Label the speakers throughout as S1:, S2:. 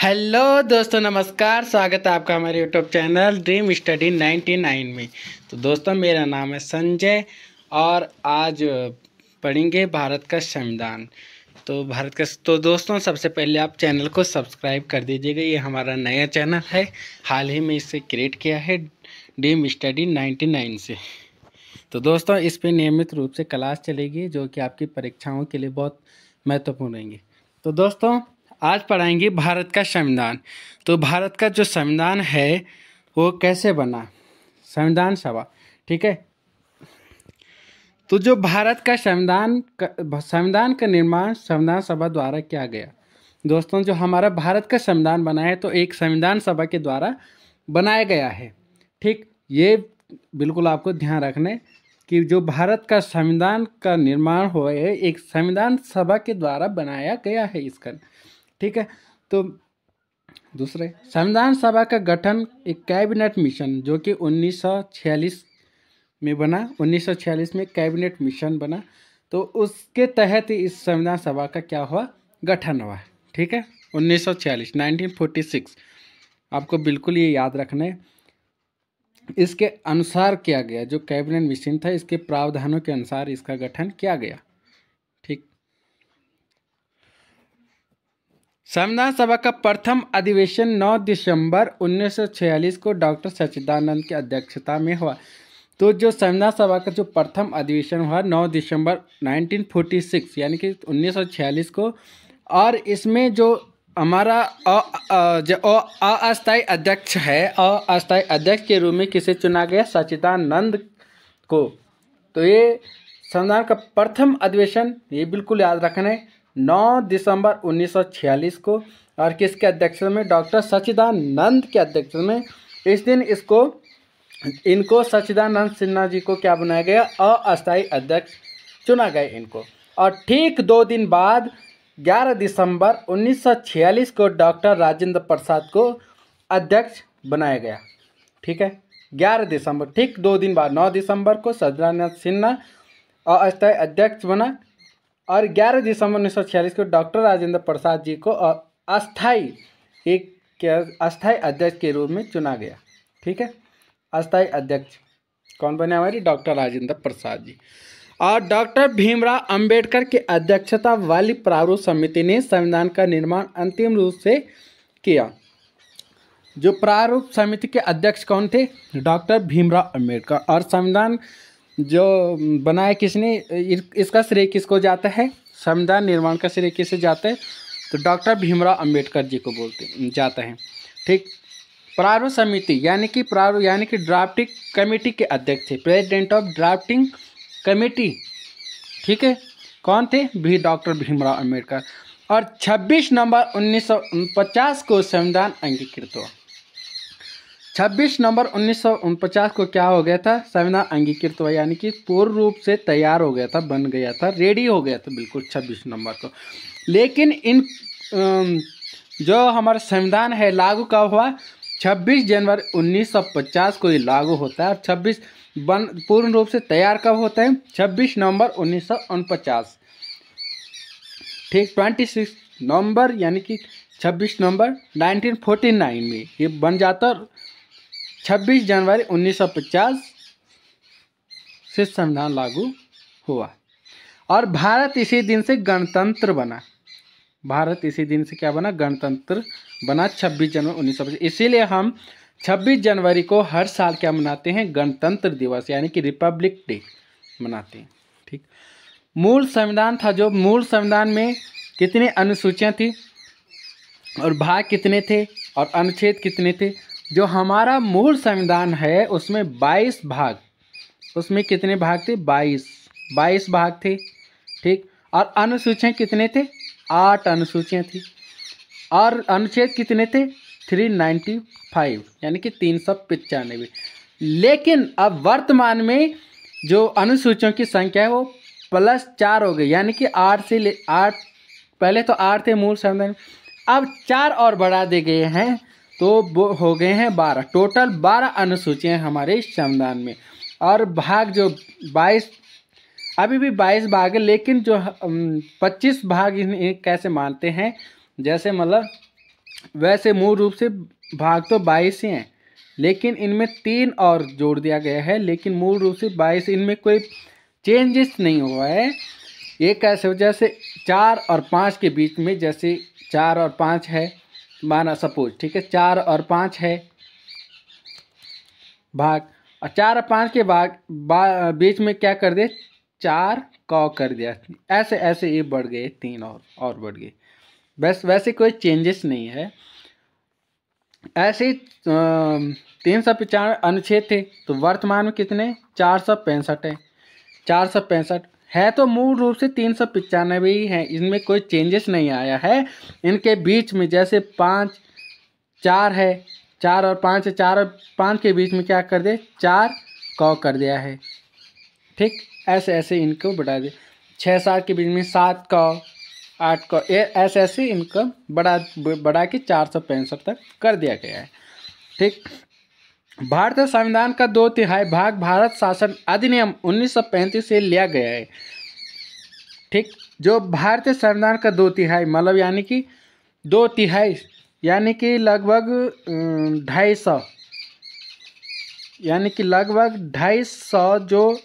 S1: Hello दोस्तों, नमस्कार। स्वागत है आपका हमारे यूट्यूब चैनल ड्रीम स्टडी 99 में। तो दोस्तों, मेरा नाम है संजय और आज पढ़ेंगे भारत का संविधान। तो दोस्तों, सबसे पहले आप चैनल को सब्सक्राइब कर दीजिएगा। ये हमारा नया चैनल है, हाल ही में इसे क्रिएट किया है ड्रीम स्टडी 99 से। तो दोस्तों, इस पे नियमित रूप से क्लास चलेगी जो कि आपकी परीक्षाओं के लिए बहुत महत्वपूर्ण रहेंगी। तो दोस्तों, आज पढ़ाएंगे भारत का संविधान। तो भारत का जो संविधान है वो कैसे बना, संविधान सभा, ठीक है। तो जो भारत का संविधान का निर्माण संविधान सभा द्वारा किया गया। दोस्तों, जो हमारा भारत का संविधान बना है तो एक संविधान सभा के द्वारा बनाया गया है, ठीक। ये बिल्कुल आपको ध्यान रखना कि जो भारत का संविधान का निर्माण हुआ है एक संविधान सभा के द्वारा बनाया गया है इसका, ठीक है। तो दूसरे, संविधान सभा का गठन एक कैबिनेट मिशन जो कि 1946 में बना। 1946 में कैबिनेट मिशन बना, तो उसके तहत इस संविधान सभा का क्या हुआ, गठन हुआ, ठीक है। 1946 आपको बिल्कुल ये याद रखना है। इसके अनुसार किया गया, जो कैबिनेट मिशन था इसके प्रावधानों के अनुसार इसका गठन किया गया, ठीक। संविधान सभा का प्रथम अधिवेशन 9 दिसंबर 1946 को डॉक्टर सच्चिदानंद की अध्यक्षता में हुआ। तो जो संविधान सभा का जो प्रथम अधिवेशन हुआ 9 दिसंबर 1946 यानी कि 1946 को, और इसमें जो हमारा अस्थायी अध्यक्ष है, अस्थायी अध्यक्ष के रूप में किसे चुना गया, सच्चिदानंद को। तो ये संविधान का प्रथम अधिवेशन, ये बिल्कुल याद रखना है, 9 दिसंबर 1946 को, और किसके अध्यक्षता में, डॉक्टर सच्चिदानंद के अध्यक्षता में। इस दिन इनको सच्चिदानंद सिन्हा जी को क्या बनाया गया, अस्थायी अध्यक्ष चुना गया इनको। और ठीक 2 दिन बाद 11 दिसंबर 1946 को डॉक्टर राजेंद्र प्रसाद को अध्यक्ष बनाया गया, ठीक है। 11 दिसंबर, ठीक 2 दिन बाद 9 दिसंबर को सच्चिदानंद सिन्हा अस्थायी अध्यक्ष बना, और 11 दिसंबर 1946 को डॉक्टर राजेंद्र प्रसाद जी को अस्थायी अध्यक्ष के रूप में चुना गया, ठीक है। अस्थायी अध्यक्ष कौन बने, हमारी डॉक्टर राजेंद्र प्रसाद जी। और डॉक्टर भीमराव अंबेडकर की अध्यक्षता वाली प्रारूप समिति ने संविधान का निर्माण अंतिम रूप से किया। जो प्रारूप समिति के अध्यक्ष कौन थे, डॉक्टर भीमराव अंबेडकर। और संविधान जो बनाया किसने, इसका श्रेय किसको जाता है, संविधान निर्माण का श्रेय किसे जाता है, तो डॉक्टर भीमराव अंबेडकर जी को जाता है, ठीक। प्रारूप समिति यानी कि ड्राफ्टिंग कमेटी के अध्यक्ष थे, प्रेसिडेंट ऑफ ड्राफ्टिंग कमेटी, ठीक है, कौन थे, भी डॉक्टर भीमराव अंबेडकर। और 26 नवंबर 1949 को संविधान अंगीकृत हुआ। 26 नवंबर 1949 को क्या हो गया था, संविधान अंगीकृत हुआ, यानी कि पूर्ण रूप से तैयार हो गया था, बन गया था, रेडी हो गया था बिल्कुल 26 नवंबर को। लेकिन जो हमारा संविधान है लागू कब हुआ, 26 जनवरी 1950 को ये लागू होता है। और 26 पूर्ण रूप से तैयार कब होता है, 26 नवंबर 1949, ठीक। 26 नवंबर यानी कि 26 नवंबर 1949 में ये बन जाता, और 26 जनवरी 1950 से संविधान लागू हुआ। और भारत इसी दिन से गणतंत्र बना। भारत इसी दिन से क्या बना, गणतंत्र बना, 26 जनवरी 1950। इसीलिए हम 26 जनवरी को हर साल क्या मनाते हैं, गणतंत्र दिवस यानी कि रिपब्लिक डे मनाते हैं, ठीक। मूल संविधान था, जो मूल संविधान में कितनी अनुसूचियां थी और भाग कितने थे और अनुच्छेद कितने थे। जो हमारा मूल संविधान है उसमें 22 भाग, उसमें कितने भाग थे, 22 भाग थे, ठीक। और अनुसूचियां कितने थे, 8 अनुसूचियां थी। और अनुच्छेद कितने थे, 395 यानी कि 395। लेकिन अब वर्तमान में जो अनुसूचियों की संख्या है वो +4 हो गई, यानी कि 8 पहले तो 8 थे मूल संविधान, अब 4 और बढ़ा दे गए हैं, तो वो हो गए हैं 12। टोटल 12 अनुसूचियां हमारे संविधान में। और भाग जो 22, अभी भी 22 भाग है, लेकिन जो 25 भाग इन्हें कैसे मानते हैं, जैसे मतलब वैसे मूल रूप से भाग तो 22 ही हैं, लेकिन इनमें 3 और जोड़ दिया गया है, लेकिन मूल रूप से 22, इनमें कोई चेंजेस नहीं हुआ है। ये कैसे हो, जैसे 4 और 5 के बीच में, जैसे 4 और 5 है, माना सपोज, ठीक है, 4 और 5 है भाग, और 4 और 5 के बीच में क्या कर दिया, 4 कौ कर दिया। ऐसे ऐसे ये बढ़ गए, 3 और बढ़ गए, बस वैसे कोई चेंजेस नहीं है। ऐसे ही 395 अनुच्छेद थे, तो वर्तमान में कितने, 465 है। 465 है तो मूल रूप से 395 ही है, इनमें कोई चेंजेस नहीं आया है। इनके बीच में जैसे 5 4 है, 4 और 5 है, 4 और 5 के बीच में क्या कर दे, 4 कौ कर दिया है। ठीक, ऐसे ऐसे इनको बढ़ा दे। 6 7 के बीच में 7 कौ, 8 कौ, ऐसे ऐसे इनको बढ़ा के 465 तक कर दिया गया है। ठीक, भारतीय संविधान का 2/3 भाग भारत शासन अधिनियम 1935 से लिया गया है। ठीक, जो भारतीय संविधान का 2/3 मतलब यानी कि 2/3 यानी कि लगभग 250, यानी कि लगभग 250 जो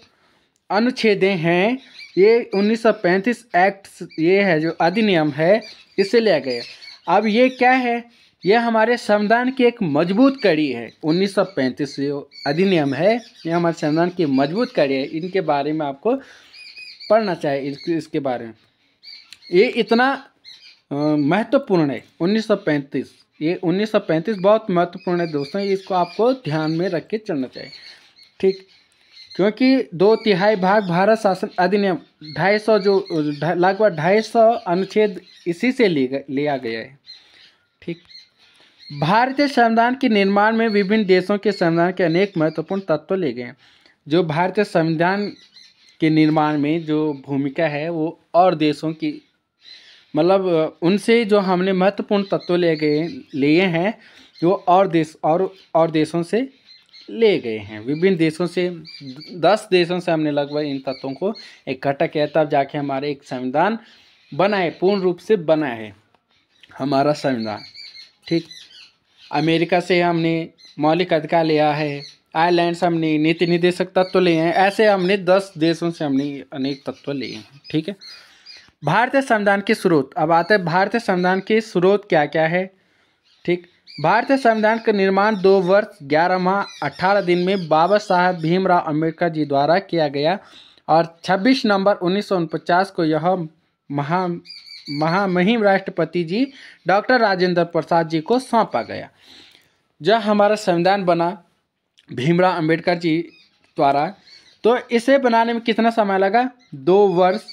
S1: अनुच्छेदें हैं, ये 1935 एक्ट, ये है जो अधिनियम है, इससे लिया गया। अब ये क्या है, ये हमारे संविधान की एक मजबूत कड़ी है। 1935 जो अधिनियम है, ये हमारे संविधान की मजबूत कड़ी है। इनके बारे में आपको पढ़ना चाहिए, इसके बारे में। ये इतना महत्वपूर्ण है 1935, ये 1935 बहुत महत्वपूर्ण है दोस्तों, इसको आपको ध्यान में रख के चलना चाहिए। ठीक, क्योंकि 2/3 भाग भारत शासन अधिनियम 250 जो लगभग 250 अनुच्छेद इसी से लिया गया है। ठीक, भारतीय संविधान के निर्माण में विभिन्न देशों के संविधान के अनेक महत्वपूर्ण तत्व ले गए हैं। जो भारतीय संविधान के निर्माण में जो भूमिका है, वो और देशों की, मतलब उनसे जो हमने महत्वपूर्ण तत्व लिए हैं, जो और देशों से ले गए हैं। विभिन्न देशों से, 10 देशों से हमने लगभग इन तत्वों को इकट्ठा किया, तब जाके हमारे एक संविधान बना है, पूर्ण रूप से बना है हमारा संविधान। ठीक, अमेरिका से हमने मौलिक अधिकार लिया है, आयरलैंड से हमने नीति निर्देशक तत्व लिए हैं, ऐसे हमने 10 देशों से हमने अनेक तत्व लिए हैं। ठीक है, भारतीय संविधान के स्रोत, अब आते हैं भारतीय संविधान के स्रोत क्या क्या है। ठीक, भारतीय संविधान का निर्माण 2 वर्ष 11 माह 18 दिन में बाबा साहब भीमराव अंबेडकर जी द्वारा किया गया और 26 नवंबर 1949 को यह महामहिम राष्ट्रपति जी डॉक्टर राजेंद्र प्रसाद जी को सौंपा गया। जब हमारा संविधान बना भीमराव अंबेडकर जी द्वारा, तो इसे बनाने में कितना समय लगा, 2 वर्ष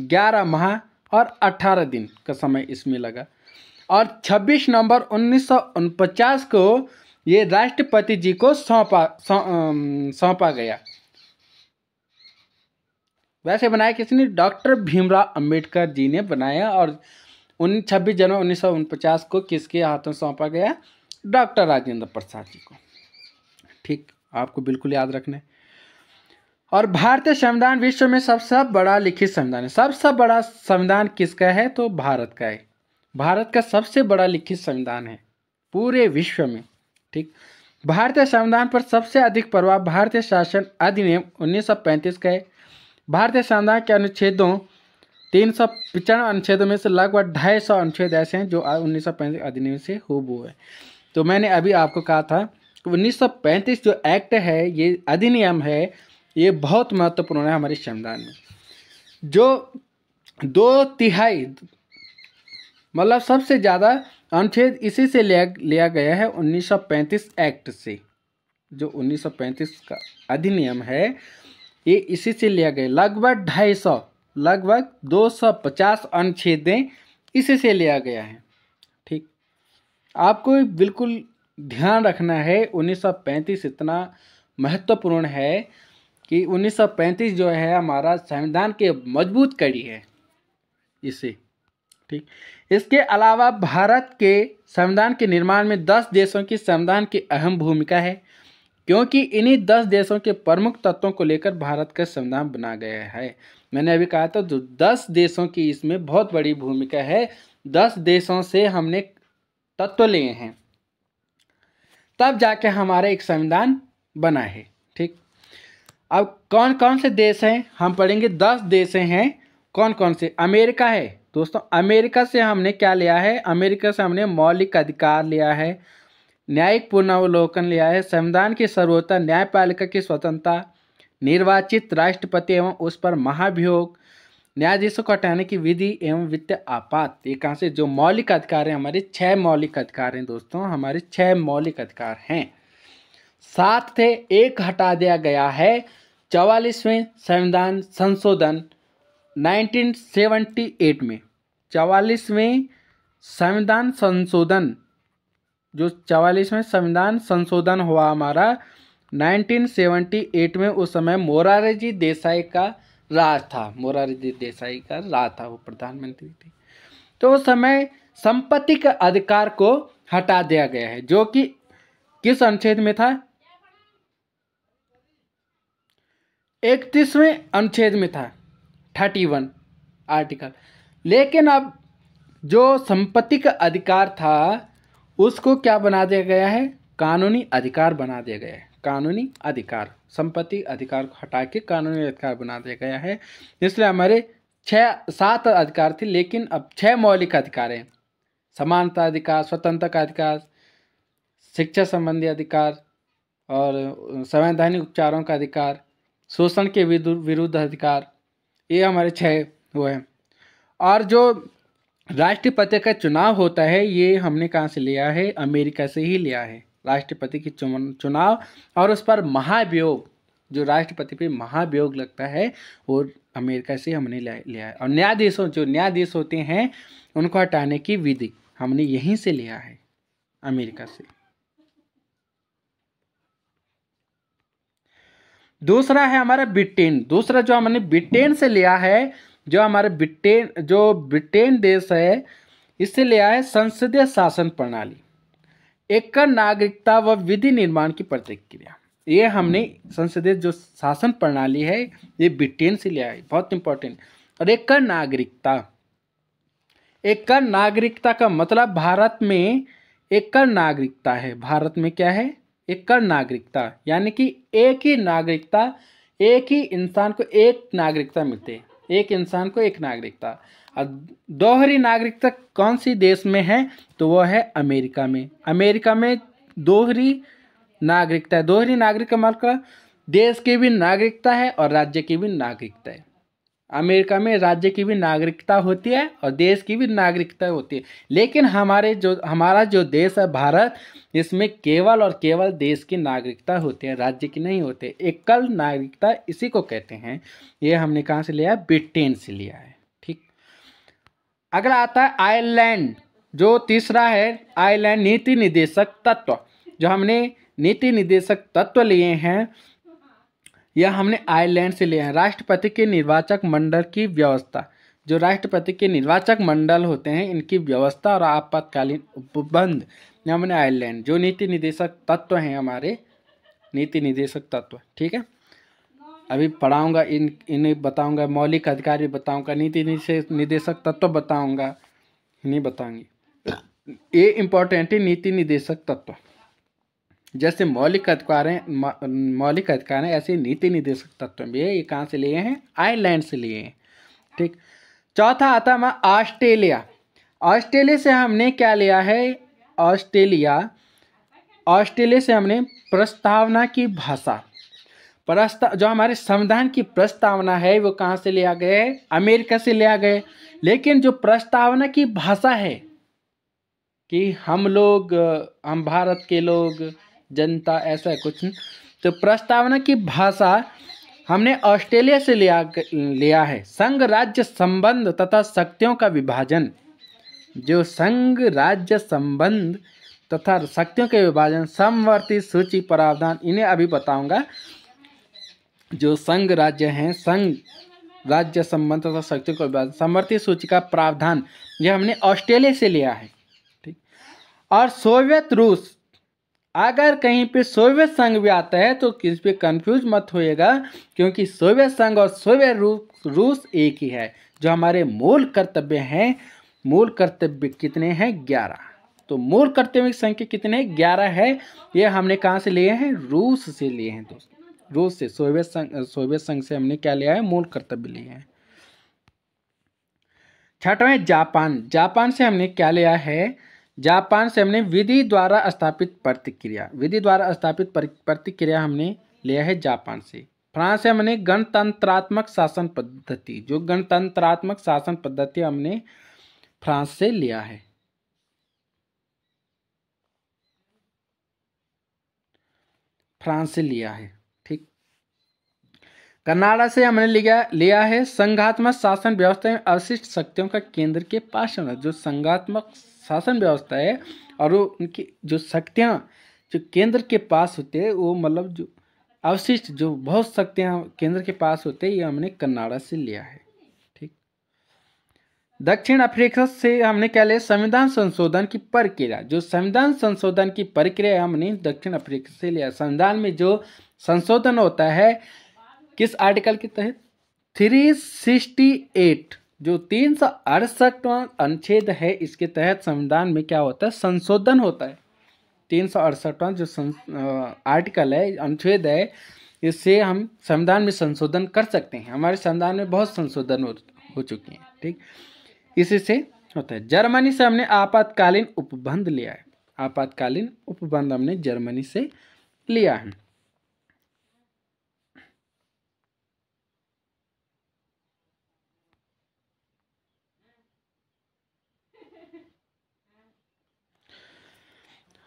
S1: 11 माह और 18 दिन का समय इसमें लगा, और 26 नवंबर 1949 को ये राष्ट्रपति जी को सौंपा गया। वैसे बनाया किसने, डॉक्टर भीमराव अंबेडकर जी ने बनाया, और 26 जनवरी 1949 को किसके हाथों सौंपा गया, डॉक्टर राजेंद्र प्रसाद जी को। ठीक, आपको बिल्कुल याद रखना है। और भारतीय संविधान विश्व में सबसे बड़ा लिखित संविधान है। सबसे बड़ा संविधान किसका है, तो भारत का है। भारत का सबसे बड़ा लिखित संविधान है पूरे विश्व में। ठीक, भारतीय संविधान पर सबसे अधिक प्रभाव भारतीय शासन अधिनियम 1935 का है। भारतीय संविधान के अनुच्छेदों 395 अनुच्छेदों में से लगभग 250 अनुच्छेद ऐसे हैं जो 1935 अधिनियम से हूबहू है। तो मैंने अभी आपको कहा था 1935 जो एक्ट है, ये अधिनियम है, ये बहुत महत्वपूर्ण है हमारे संविधान में। जो 2/3 मतलब सबसे ज़्यादा अनुच्छेद इसी से लिया गया है 1935 एक्ट से। जो 1935 का अधिनियम है, ये इसी से लिया गया, लगभग 250, लगभग 250 अनुच्छेदें इसी से लिया गया है। ठीक, आपको बिल्कुल ध्यान रखना है, 1935 इतना महत्वपूर्ण है कि 1935 जो है हमारा संविधान के मजबूत कड़ी है इसे। ठीक, इसके अलावा भारत के संविधान के निर्माण में 10 देशों की संविधान की अहम भूमिका है, क्योंकि इन्हीं 10 देशों के प्रमुख तत्वों को लेकर भारत का संविधान बना गया है। मैंने अभी कहा था, जो 10 देशों की इसमें बहुत बड़ी भूमिका है। 10 देशों से हमने तत्व लिए हैं, तब जाके हमारा एक संविधान बना है। ठीक, अब कौन कौन से देश हैं हम पढ़ेंगे। 10 देश हैं। कौन कौन से? अमेरिका है दोस्तों। अमेरिका से हमने क्या लिया है? अमेरिका से हमने मौलिक अधिकार लिया है, न्यायिक पुनरावलोकन लिया है, संविधान की सर्वोच्च न्यायपालिका की स्वतंत्रता, निर्वाचित राष्ट्रपति एवं उस पर महाभियोग, न्यायाधीशों को हटाने की विधि एवं वित्तीय आपात। ये कहाँ से? जो मौलिक अधिकार हैं हमारे 6 मौलिक अधिकार हैं दोस्तों, हमारे 6 मौलिक अधिकार हैं। 7 थे, एक हटा दिया गया है। 44वें संविधान संशोधन 1978 में, 44वें संविधान संशोधन, जो 44वें संविधान संशोधन हुआ हमारा 1978 में, उस समय मोरारजी देसाई का राज था। मोरारजी देसाई का राज था, वो प्रधानमंत्री थे। तो उस समय संपत्ति के अधिकार को हटा दिया गया है, जो कि किस अनुच्छेद में था? 31वें अनुच्छेद में था, 31 आर्टिकल। लेकिन अब जो संपत्ति का अधिकार था उसको क्या बना दिया गया है? कानूनी अधिकार बना दिया गया है। कानूनी अधिकार, संपत्ति अधिकार को हटा के कानूनी अधिकार बना दिया गया है। इसलिए हमारे 7 अधिकार थे, लेकिन अब 6 मौलिक अधिकार हैं। समानता अधिकार, स्वतंत्रता का अधिकार, शिक्षा संबंधी अधिकार और संवैधानिक उपचारों का अधिकार, शोषण के विरुद्ध अधिकार, ये हमारे 6 वो हैं। और जो राष्ट्रपति का चुनाव होता है, ये हमने कहाँ से लिया है? अमेरिका से ही लिया है। राष्ट्रपति की चुनाव और उस पर महाभियोग, जो राष्ट्रपति पे महाभियोग लगता है, वो अमेरिका से हमने लिया है। और न्यायाधीशों, जो न्यायाधीश होते हैं, उनको हटाने की विधि हमने यहीं से लिया है, अमेरिका से। दूसरा है हमारा ब्रिटेन। दूसरा जो हमने ब्रिटेन से लिया है, जो हमारे ब्रिटेन देश है, इससे लिया है संसदीय शासन प्रणाली, एकल नागरिकता व विधि निर्माण की प्रतिक्रिया। ये हमने संसदीय जो शासन प्रणाली है, ये ब्रिटेन से लिया है, बहुत इंपॉर्टेंट। और एकल नागरिकता, एकल नागरिकता का मतलब भारत में एकल नागरिकता है। भारत में क्या है? एकल नागरिकता, यानी कि एक ही नागरिकता, एक ही इंसान को एक नागरिकता मिलती है, एक इंसान को एक नागरिकता। और दोहरी नागरिकता कौन सी देश में है? तो वो है अमेरिका में। अमेरिका में दोहरी नागरिकता है। दोहरी नागरिकता मतलब देश की भी नागरिकता है और राज्य की भी नागरिकता है। अमेरिका में राज्य की भी नागरिकता होती है और देश की भी नागरिकता होती है। लेकिन हमारा जो देश है भारत, इसमें केवल और केवल देश की नागरिकता होती है, राज्य की नहीं होती। एकल नागरिकता इसी को कहते हैं। ये हमने कहाँ से लिया है? ब्रिटेन से लिया है। ठीक, अगला आता है आयरलैंड। जो तीसरा है आयरलैंड, नीति निदेशक तत्व। जो हमने नीति निदेशक तत्व लिए हैं, यह हमने आयरलैंड से लिया है। राष्ट्रपति के निर्वाचक मंडल की व्यवस्था, जो राष्ट्रपति के निर्वाचक मंडल होते हैं, इनकी व्यवस्था और आपातकालीन उपबंध, हमने आयरलैंड। जो नीति निदेशक तत्व हैं हमारे, नीति निदेशक तत्व। ठीक है, अभी पढ़ाऊंगा, इन्हें बताऊंगा, मौलिक अधिकार भी बताऊंगा, नीति निदेशक तत्व बताऊंगा, नहीं बताऊंगी। ये इंपॉर्टेंट है, नीति निदेशक तत्व। जैसे मौलिक अधिकार हैं, ऐसे नीति निदेशक तत्व भी है। ये कहाँ से लिए हैं? आयरलैंड से लिए हैं। ठीक, चौथा आता है ऑस्ट्रेलिया। ऑस्ट्रेलिया से हमने क्या लिया है? ऑस्ट्रेलिया से हमने प्रस्तावना की भाषा, जो हमारे संविधान की प्रस्तावना है, वो कहाँ से लिया गया है? अमेरिका से लिया गया। लेकिन जो प्रस्तावना की भाषा है कि हम भारत के लोग, जनता, ऐसा कुछ, तो प्रस्तावना की भाषा हमने ऑस्ट्रेलिया से लिया है। संघ राज्य संबंध तथा शक्तियों का विभाजन। जो संघ राज्य संबंध तथा शक्तियों के विभाजन, समवर्ती सूची प्रावधान, इन्हें अभी बताऊंगा। जो संघ राज्य हैं, संघ राज्य संबंध तथा शक्तियों का विभाजन, समवर्ती सूची का प्रावधान, यह हमने ऑस्ट्रेलिया से लिया है। ठीक, और सोवियत रूस, अगर कहीं पे सोवियत संघ भी आता है तो किस पे कंफ्यूज मत होइएगा, क्योंकि सोवियत संघ और सोवियत रूस एक ही है। जो हमारे मूल कर्तव्य हैं, मूल कर्तव्य कितने हैं? 11। तो मूल कर्तव्यों की संख्या कितने 11 है। ये हमने कहाँ से लिए हैं, रूस से लिए हैं दोस्तों, रूस से, सोवियत संघ से हमने क्या लिया है, मूल कर्तव्य लिए हैं। छठवें जापान, जापान से हमने क्या लिया है, जापान से हमने विधि द्वारा स्थापित प्रतिक्रिया, विधि द्वारा स्थापित प्रतिक्रिया हमने लिया है जापान से। फ्रांस से हमने गणतंत्रात्मक शासन पद्धति, जो गणतंत्रात्मक शासन पद्धति हमने फ्रांस से लिया है। फ्रांस से लिया है, ठीक। कनाडा से हमने लिया है संघात्मक शासन व्यवस्था में अवशिष्ट शक्तियों का केंद्र के पास होना। जो संघात्मक शासन व्यवस्था है और वो उनकी जो शक्तियां जो केंद्र के पास होते हैं, वो मतलब जो अवशिष्ट जो बहुत शक्तियां केंद्र के पास होते हैं, ये हमने कनाडा से लिया है, ठीक। दक्षिण अफ्रीका से हमने क्या लिया, संविधान संशोधन की प्रक्रिया, जो संविधान संशोधन की प्रक्रिया हमने दक्षिण अफ्रीका से लिया। संविधान में जो संशोधन होता है किस आर्टिकल के तहत, 368, जो 368वां अनुच्छेद है, इसके तहत संविधान में क्या होता है, संशोधन होता है। 368वां जो आर्टिकल है, अनुच्छेद है, इससे हम संविधान में संशोधन कर सकते हैं। हमारे संविधान में बहुत संशोधन हो चुके हैं, ठीक, इसी से होता है। जर्मनी से हमने आपातकालीन उपबंध लिया है, आपातकालीन उपबंध हमने जर्मनी से लिया है।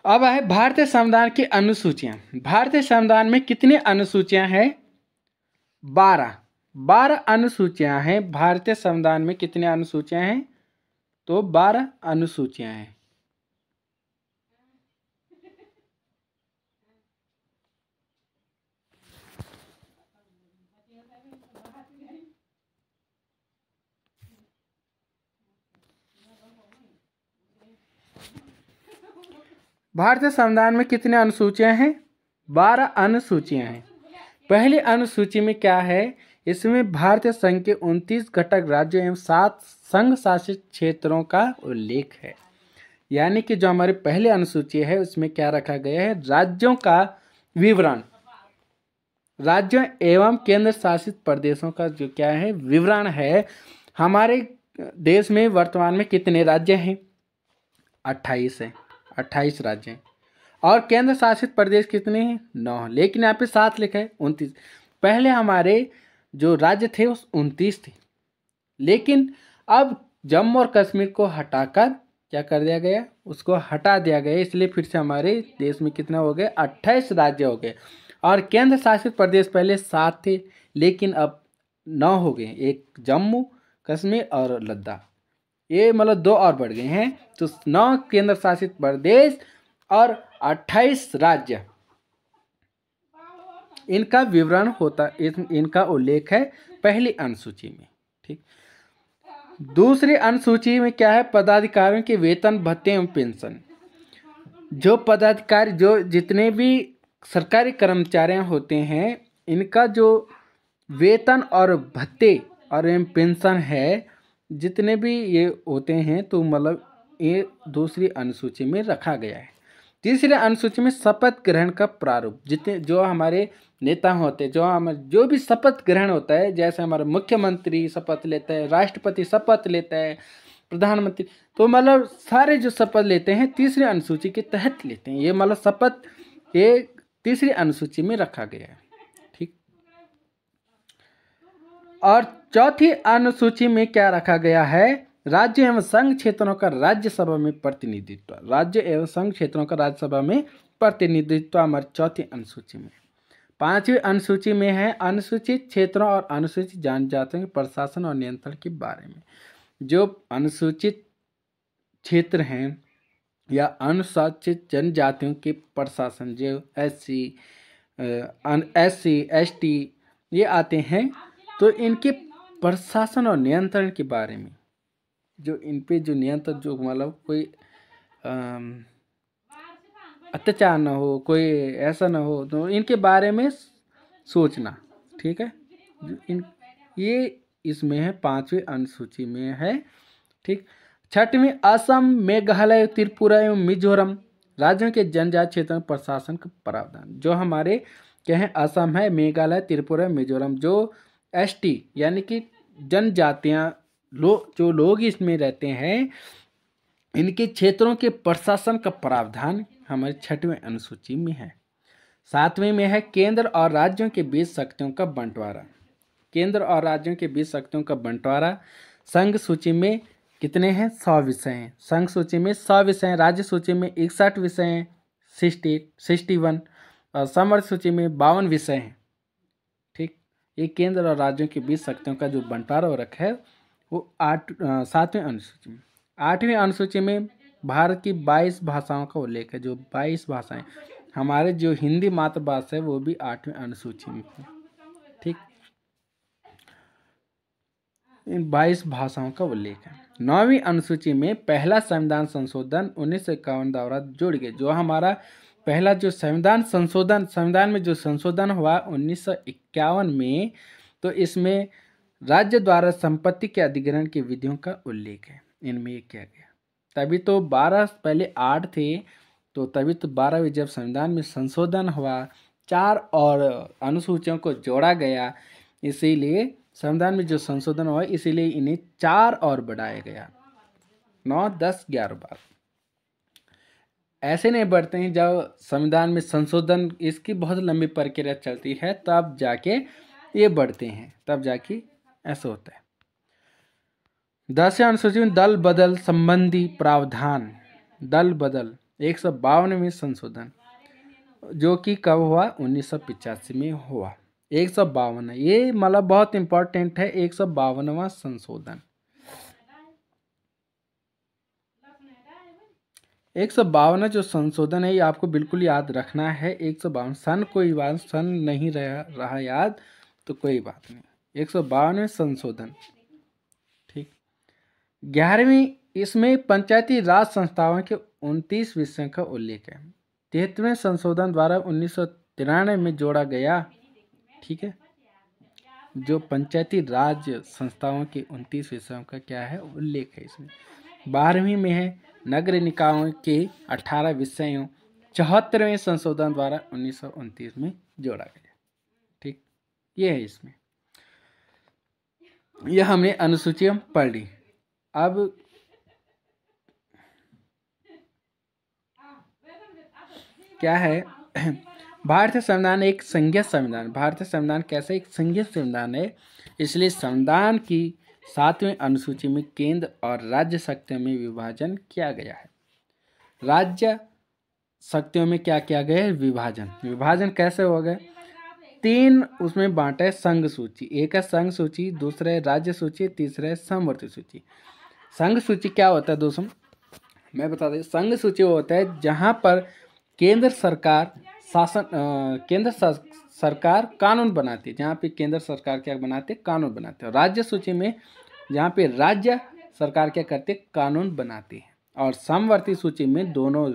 S1: अब है भारतीय संविधान की अनुसूचियां। भारतीय संविधान में कितनी अनुसूचियां हैं, 12 अनुसूचियां हैं। भारतीय संविधान में कितनी अनुसूचियां हैं, तो 12 अनुसूचियां हैं। भारतीय संविधान में कितने अनुसूचियां हैं, 12 अनुसूचियां हैं। पहली अनुसूची में क्या है, इसमें भारतीय संघ के 29 घटक राज्यों एवं 7 संघ शासित क्षेत्रों का उल्लेख है। यानी कि जो हमारी पहली अनुसूची है उसमें क्या रखा गया है, राज्यों का विवरण, राज्यों एवं केंद्र शासित प्रदेशों का जो क्या है, विवरण है। हमारे देश में वर्तमान में कितने राज्य हैं, 28 हैं, 28 राज्य हैं। और केंद्र शासित प्रदेश कितने हैं, 9। लेकिन यहाँ पे 7 लिखा है, 29। पहले हमारे जो राज्य थे उस 29 थे, लेकिन अब जम्मू और कश्मीर को हटाकर क्या कर दिया गया, उसको हटा दिया गया, इसलिए फिर से हमारे देश में कितना हो गए, 28 राज्य हो गए। और केंद्र शासित प्रदेश पहले 7 थे, लेकिन अब 9 हो गए, एक जम्मू कश्मीर और लद्दाख, ये मतलब 2 और बढ़ गए हैं। तो 9 केंद्र शासित प्रदेश और 28 राज्य, इनका विवरण होता, इनका उल्लेख है पहली अनुसूची में, ठीक। दूसरी अनुसूची में क्या है, पदाधिकारियों के वेतन भत्ते एवं पेंशन। जो पदाधिकारी, जो जितने भी सरकारी कर्मचारी होते हैं, इनका जो वेतन और भत्ते और एवं पेंशन है, जितने भी ये होते हैं, तो मतलब ये दूसरी अनुसूची में रखा गया है। तीसरी अनुसूची में शपथ ग्रहण का प्रारूप, जितने जो हमारे नेता होते हैं, जो भी शपथ ग्रहण होता है, जैसे हमारा मुख्यमंत्री शपथ लेता है, राष्ट्रपति शपथ लेता है, प्रधानमंत्री, तो मतलब सारे जो शपथ लेते हैं तीसरी अनुसूची के तहत लेते हैं। ये मतलब शपथ ये तीसरी अनुसूची में रखा गया है, ठीक। और चौथी अनुसूची में क्या रखा गया है, राज्य एवं संघ क्षेत्रों का राज्यसभा में प्रतिनिधित्व, राज्य एवं संघ क्षेत्रों का राज्यसभा में प्रतिनिधित्व हमारी चौथी अनुसूची में। पांचवी अनुसूची में है अनुसूचित क्षेत्रों और अनुसूचित जनजातियों के प्रशासन और नियंत्रण के बारे में। जो अनुसूचित क्षेत्र हैं या अनुसूचित जनजातियों के प्रशासन, जो SC ST ये आते हैं, तो इनके प्रशासन और नियंत्रण के बारे में, जो इन पे जो नियंत्रण, जो मतलब कोई अत्याचार ना हो, कोई ऐसा ना हो, तो इनके बारे में सोचना, ठीक है। ये इसमें है, पांचवी अनुसूची में है, ठीक। छठवीं, असम, मेघालय, त्रिपुरा एवं मिजोरम राज्यों के जनजाति क्षेत्रों में प्रशासन का प्रावधान। जो हमारे क्या है, असम है, मेघालय, त्रिपुरा, मिजोरम, जो एसटी यानी कि जनजातियां जो लोग इसमें रहते हैं, इनके क्षेत्रों के प्रशासन का प्रावधान हमारे 6वीं अनुसूची में है। 7वीं में है केंद्र और राज्यों के बीच शक्तियों का बंटवारा। केंद्र और राज्यों के बीच शक्तियों का बंटवारा। संघ सूची में कितने हैं? 100 विषय हैं। संघ सूची में 100 विषय हैं, राज्य सूची में 61 विषय हैं, 61, और समवर्ग सूची में 52 विषय हैं। ठीक, ये केंद्र और राज्यों के बीच शक्तियों का जो बंटवारा हो रखा है वो 7वीं अनुसूची में। 8वीं अनुसूची में भारत की 22 भाषाओं का उल्लेख है। जो 22 भाषाएं, हमारे जो हिंदी मातृभाषा है वो भी 8वीं अनुसूची में है। ठीक, इन 22 भाषाओं का उल्लेख है। 9वीं अनुसूची में पहला संविधान संशोधन 1951 द्वारा जोड़ गए। जो हमारा पहला जो संविधान में जो संशोधन हुआ 1951 में, तो इसमें राज्य द्वारा संपत्ति के अधिग्रहण की विधियों का उल्लेख है। इनमें ये किया गया। तभी तो 12, पहले 8 थे, तो तभी तो 12वीं जब संविधान में संशोधन हुआ, 4 और अनुसूचियों को जोड़ा गया, इसीलिए संविधान में जो संशोधन हुआ इसीलिए इन्हें 4 और बढ़ाया गया। 9, 10, 11 बार ऐसे नहीं बढ़ते हैं। जब संविधान में संशोधन, इसकी बहुत लंबी प्रक्रिया चलती है, तब जाके ये बढ़ते हैं, तब जाके ऐसा होता है। 10वीं अनुसूची में दल बदल संबंधी प्रावधान। दल बदल 152वें संशोधन, जो कि कब हुआ? 1985 में हुआ। 152, ये मतलब बहुत इंपॉर्टेंट है। 152वां संशोधन। 152 जो संशोधन है ये आपको बिल्कुल याद रखना है। 152 सन, कोई बात सन नहीं रहा याद तो कोई बात नहीं। 152वें संशोधन। ठीक, 11वीं, इसमें पंचायती राज संस्थाओं के 29 विषयों का उल्लेख है। 73वें संशोधन द्वारा 1993 में जोड़ा गया। ठीक है, जो पंचायती राज संस्थाओं के 29 विषयों का क्या है? उल्लेख है इसमें। 12वीं में है नगर निकायों के 18 विषयों 74वें संशोधन द्वारा 1929 में जोड़ा गया। ठीक, ये है इसमें। यह हमने अनुसूची पढ़ ली। अब क्या है? भारतीय संविधान एक संघीय संविधान। भारतीय संविधान कैसे? एक संघीय संविधान है, इसलिए संविधान की 7वीं अनुसूची में केंद्र और राज्य शक्तियों में विभाजन किया गया है। राज्य शक्तियों में क्या किया गया है? विभाजन कैसे हो गया? 3 उसमें बांटा है संघ सूची। एक है संघ सूची, दूसरा है राज्य सूची, तीसरा है समवर्ती सूची। संघ सूची क्या होता है दोस्तों? मैं बता दें, संघ सूची वो होता है जहां पर केंद्र सरकार सरकार कानून बनाती है। जहाँ पे केंद्र सरकार क्या बनाते? कानून बनाते हैं। राज्य सूची में जहाँ पे राज्य सरकार क्या करते? कानून बनाती है। और समवर्ती सूची में दोनों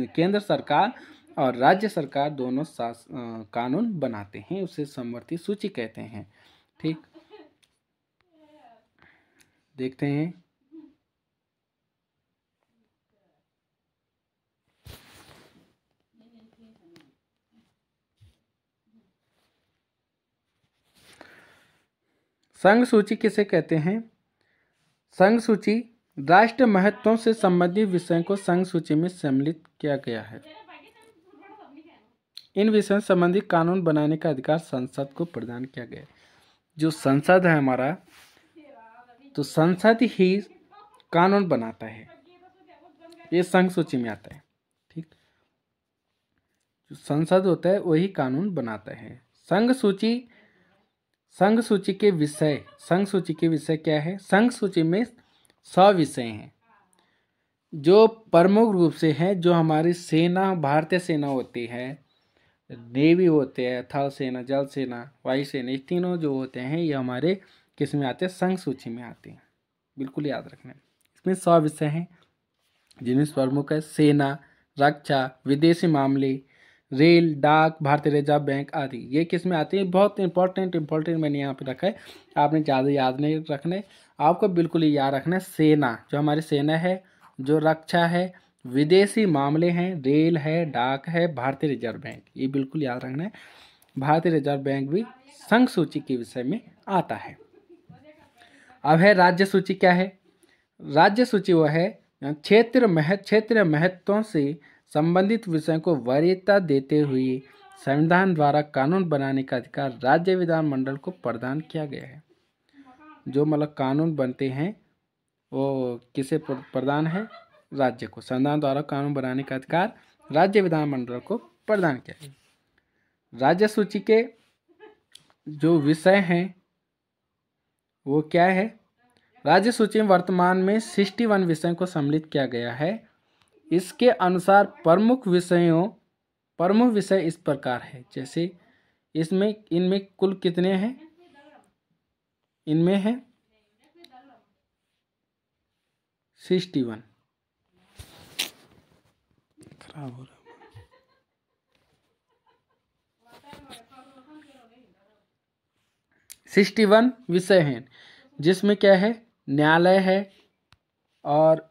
S1: केंद्र सरकार और राज्य सरकार दोनों कानून बनाते हैं, उसे समवर्ती सूची कहते हैं। ठीक, देखते हैं। संघ सूची किसे कहते हैं? संघ सूची राष्ट्र महत्वों से संबंधित विषयों को संघ सूची में सम्मिलित किया गया है। इन विषयों से संबंधित कानून बनाने का अधिकार संसद को प्रदान किया गया है। जो संसद है हमारा, तो संसद ही कानून बनाता है, ये संघ सूची में आता है। ठीक, जो संसद होता है वही कानून बनाता है। संघ सूची के विषय क्या है? संघ सूची में 100 विषय हैं जो प्रमुख रूप से हैं। जो हमारी सेना, भारतीय सेना होती है, नेवी होते हैं, थल सेना, जल सेना, वायु सेना, ये तीनों जो होते हैं ये हमारे किस में आते हैं? संघ सूची में आते हैं। बिल्कुल याद रखना। इसमें 100 विषय हैं जिनमें प्रमुख है सेना, रक्षा, विदेशी मामले, रेल, डाक, भारतीय रिजर्व बैंक आदि। ये किस में आती है? बहुत इंपॉर्टेंट मैंने यहाँ पे रखा है, आपने ज़्यादा याद नहीं रखना है, आपको बिल्कुल ही याद रखना है। सेना, जो हमारी सेना है, जो रक्षा है, विदेशी मामले हैं, रेल है, डाक है, भारतीय रिजर्व बैंक, ये बिल्कुल याद रखना है। भारतीय रिजर्व बैंक भी संघ सूची के विषय में आता है। अब है राज्य सूची। क्या है राज्य सूची? वह है क्षेत्रीय महत्वों से संबंधित विषयों को वरीयता देते हुए संविधान द्वारा कानून बनाने का अधिकार राज्य विधानमंडल को प्रदान किया गया है। जो मतलब कानून बनते हैं वो किसे प्रदान है? राज्य को। संविधान द्वारा कानून बनाने का अधिकार राज्य विधानमंडल को प्रदान किया है। राज्य सूची के जो विषय हैं वो क्या है? राज्य सूची में वर्तमान में 61 विषयों को सम्मिलित किया गया है। इसके अनुसार प्रमुख विषय इस प्रकार है। जैसे इनमें कुल कितने हैं? इनमें है 61। खराब हो रहा है। 61 विषय हैं, जिसमें क्या है? न्यायालय है और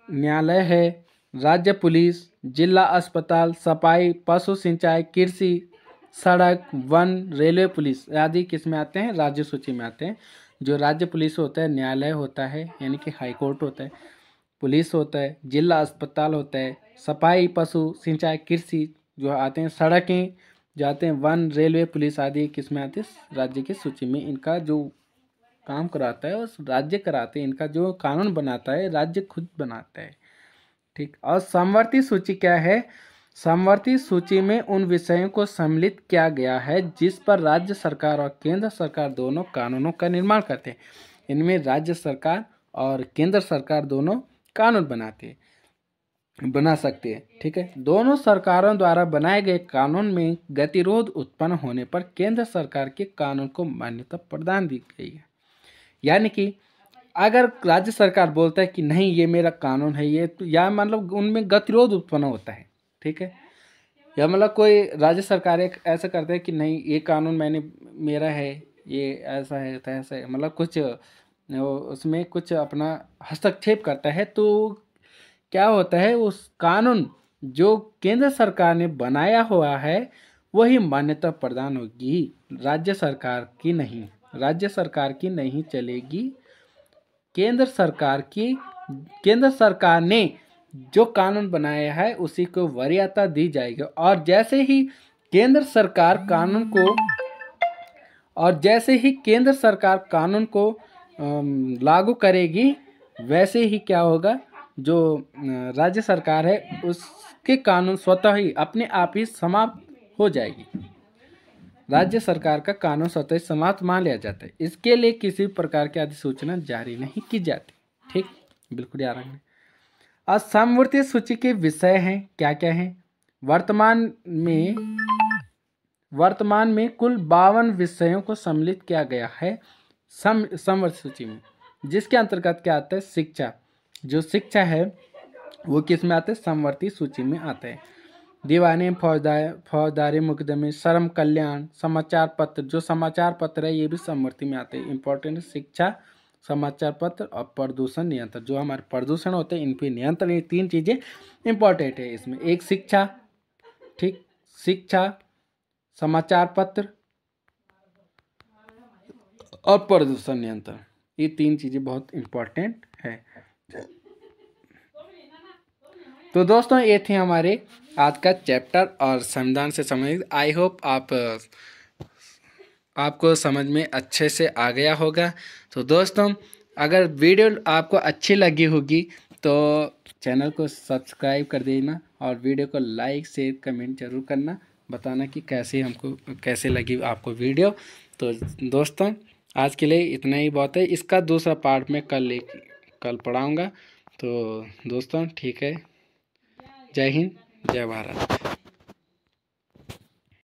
S1: न्यायालय है, राज्य पुलिस, जिला अस्पताल, सफाई, पशु सिंचाई, कृषि, सड़क, वन, रेलवे पुलिस आदि किस में आते हैं? राज्य सूची में आते हैं। जो राज्य पुलिस होता है, न्यायालय होता है यानी कि हाई कोर्ट होता है, पुलिस होता है, जिला अस्पताल होता है, सफाई, पशु सिंचाई, कृषि जो आते हैं, सड़कें जाते हैं, वन, रेलवे पुलिस आदि किस में आते हैं? राज्य की सूची में। इनका जो काम कराता है उस राज्य कराते हैं, इनका जो कानून बनाता है राज्य खुद बनाता है। ठीक। और समवर्ती सूची क्या है? समवर्ती सूची में उन विषयों को सम्मिलित किया गया है जिस पर राज्य सरकार और केंद्र सरकार दोनों कानूनों का निर्माण करते हैं। इनमें राज्य सरकार और केंद्र सरकार दोनों कानून बना सकते हैं। ठीक है। दोनों सरकारों द्वारा बनाए गए कानून में गतिरोध उत्पन्न होने पर केंद्र सरकार के कानून को मान्यता प्रदान दी गई है। यानी कि अगर राज्य सरकार बोलता है कि नहीं ये मेरा कानून है, ये तो या मतलब उनमें गतिरोध उत्पन्न होता है। ठीक है। या मतलब कोई राज्य सरकार एक ऐसा करता है कि नहीं ये कानून मेरा है, ये ऐसा है तैसा है, मतलब कुछ उसमें कुछ अपना हस्तक्षेप करता है, तो क्या होता है? उस कानून जो केंद्र सरकार ने बनाया हुआ है वही मान्यता प्रदान होगी, राज्य सरकार की नहीं। राज्य सरकार की नहीं चलेगी, केंद्र सरकार ने जो कानून बनाया है उसी को वरीयता दी जाएगी। और जैसे ही केंद्र सरकार कानून को लागू करेगी, वैसे ही क्या होगा? जो राज्य सरकार है उसके कानून स्वतः ही अपने आप ही समाप्त हो जाएगी। राज्य सरकार का कानून स्वतः ही समाप्त मान लिया जाता है। इसके लिए किसी प्रकार की अधिसूचना जारी नहीं की जाती। ठीक, बिल्कुल याद रखना। और समवर्ती सूची के विषय हैं क्या क्या हैं? वर्तमान में कुल 52 विषयों को सम्मिलित किया गया है समवर्ती सूची में, जिसके अंतर्गत क्या आता है? शिक्षा। जो शिक्षा है वो किस में आता है? समवर्ती सूची में आता है। दीवानी, फौजदारी मुकदमे, श्रम कल्याण, समाचार पत्र, जो समाचार पत्र है ये भी समवर्ती में आते हैं। इंपॉर्टेंट शिक्षा, समाचार पत्र और प्रदूषण नियंत्रण, जो हमारे प्रदूषण होते हैं इन पे नियंत्रण, ये 3 चीज़ें इंपॉर्टेंट है इसमें। एक शिक्षा, ठीक, शिक्षा, समाचार पत्र और प्रदूषण नियंत्रण, ये 3 चीज़ें बहुत इंपॉर्टेंट है। तो दोस्तों ये थे हमारे आज का चैप्टर और संविधान से संबंधित। आई होप आपको समझ में अच्छे से आ गया होगा। तो दोस्तों अगर वीडियो आपको अच्छी लगी होगी तो चैनल को सब्सक्राइब कर देना और वीडियो को लाइक शेयर कमेंट जरूर करना, बताना कि कैसे लगी आपको वीडियो। तो दोस्तों आज के लिए इतना ही बहुत है। इसका दूसरा पार्ट में कल पढ़ाऊँगा। तो दोस्तों ठीक है, जय हिंद, जय भारत।